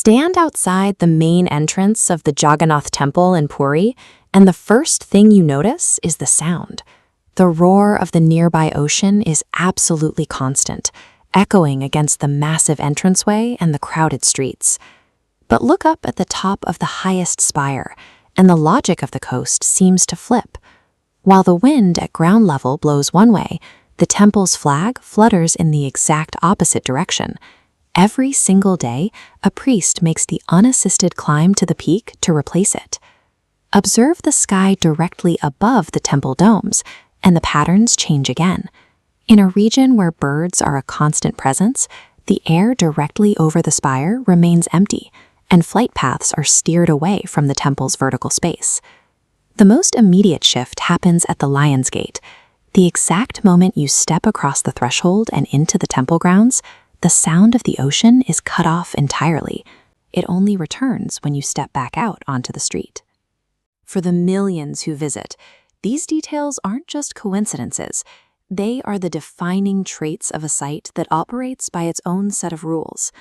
Stand outside the main entrance of the Jagannath Temple in Puri, and the first thing you notice is the sound. The roar of the nearby ocean is absolutely constant, echoing against the massive entranceway and the crowded streets. But look up at the top of the highest spire, and the logic of the coast seems to flip. While the wind at ground level blows one way, the temple's flag flutters in the exact opposite direction. Every single day, a priest makes the unassisted climb to the peak to replace it. Observe the sky directly above the temple domes, and the patterns change again. In a region where birds are a constant presence, the air directly over the spire remains empty, and flight paths are steered away from the temple's vertical space. The most immediate shift happens at the Lion's Gate. The exact moment you step across the threshold and into the temple grounds, the sound of the ocean is cut off entirely. It only returns when you step back out onto the street. For the millions who visit, these details aren't just coincidences. They are the defining traits of a site that operates by its own set of rules.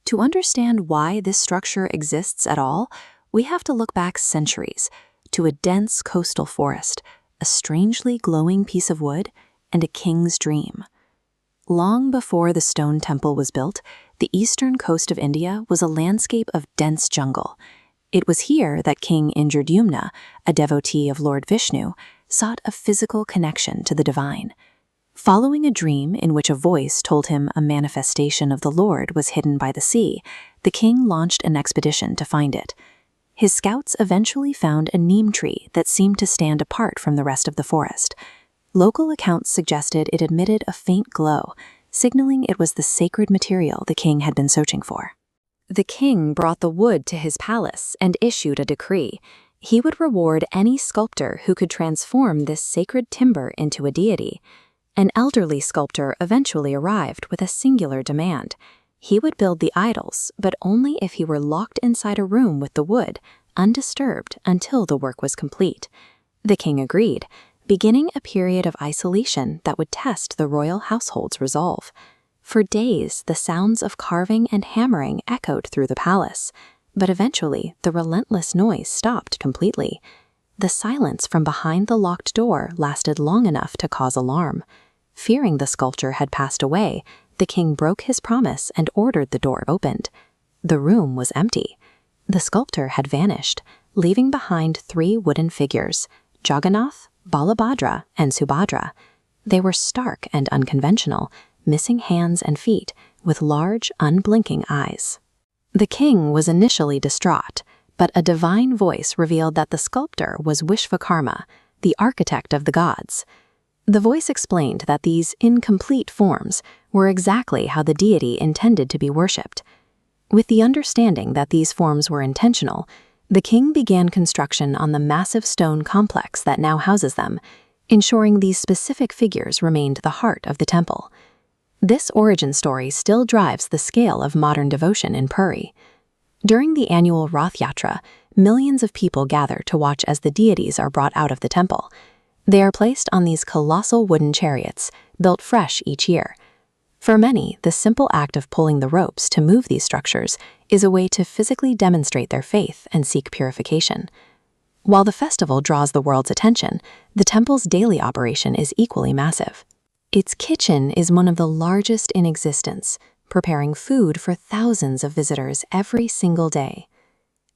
To understand why this structure exists at all, we have to look back centuries to a dense coastal forest, a strangely glowing piece of wood, and a king's dream. Long before the stone temple was built, the eastern coast of India was a landscape of dense jungle. It was here that King Indradyumna, a devotee of Lord Vishnu, sought a physical connection to the divine. Following a dream in which a voice told him a manifestation of the Lord was hidden by the sea, the king launched an expedition to find it. His scouts eventually found a neem tree that seemed to stand apart from the rest of the forest. Local accounts suggested it emitted a faint glow, signaling it was the sacred material the king had been searching for. The king brought the wood to his palace and issued a decree. He would reward any sculptor who could transform this sacred timber into a deity. An elderly sculptor eventually arrived with a singular demand. He would build the idols, but only if he were locked inside a room with the wood, undisturbed until the work was complete. The king agreed, beginning a period of isolation that would test the royal household's resolve. For days, the sounds of carving and hammering echoed through the palace, but eventually the relentless noise stopped completely. The silence from behind the locked door lasted long enough to cause alarm. Fearing the sculptor had passed away, the king broke his promise and ordered the door opened. The room was empty. The sculptor had vanished, leaving behind 3 wooden figures, Jagannath, Balabhadra, and Subhadra. They were stark and unconventional, missing hands and feet, with large, unblinking eyes. The king was initially distraught, but a divine voice revealed that the sculptor was Vishvakarma, the architect of the gods. The voice explained that these incomplete forms were exactly how the deity intended to be worshipped. With the understanding that these forms were intentional, the king began construction on the massive stone complex that now houses them, ensuring these specific figures remained the heart of the temple. This origin story still drives the scale of modern devotion in Puri. During the annual Rath Yatra, millions of people gather to watch as the deities are brought out of the temple. They are placed on these colossal wooden chariots, built fresh each year. For many, the simple act of pulling the ropes to move these structures is a way to physically demonstrate their faith and seek purification. While the festival draws the world's attention, the temple's daily operation is equally massive. Its kitchen is one of the largest in existence, preparing food for thousands of visitors every single day.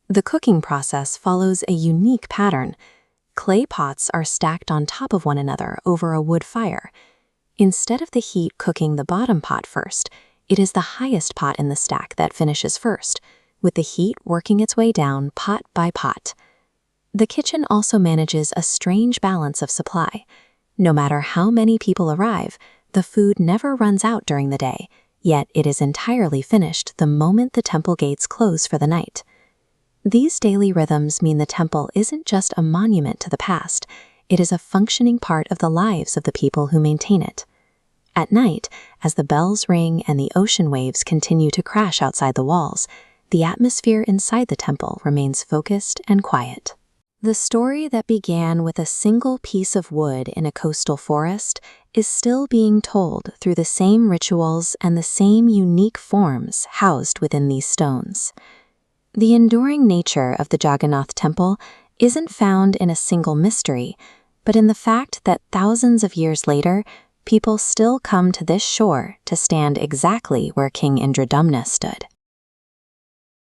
The cooking process follows a unique pattern. Clay pots are stacked on top of one another over a wood fire. Instead of the heat cooking the bottom pot first, it is the highest pot in the stack that finishes first, with the heat working its way down pot by pot. The kitchen also manages a strange balance of supply. No matter how many people arrive, the food never runs out during the day, yet it is entirely finished the moment the temple gates close for the night. These daily rhythms mean the temple isn't just a monument to the past, it is a functioning part of the lives of the people who maintain it. At night, as the bells ring and the ocean waves continue to crash outside the walls, the atmosphere inside the temple remains focused and quiet. The story that began with a single piece of wood in a coastal forest is still being told through the same rituals and the same unique forms housed within these stones. The enduring nature of the Jagannath Temple isn't found in a single mystery, but in the fact that thousands of years later, people still come to this shore to stand exactly where King Indradumna stood.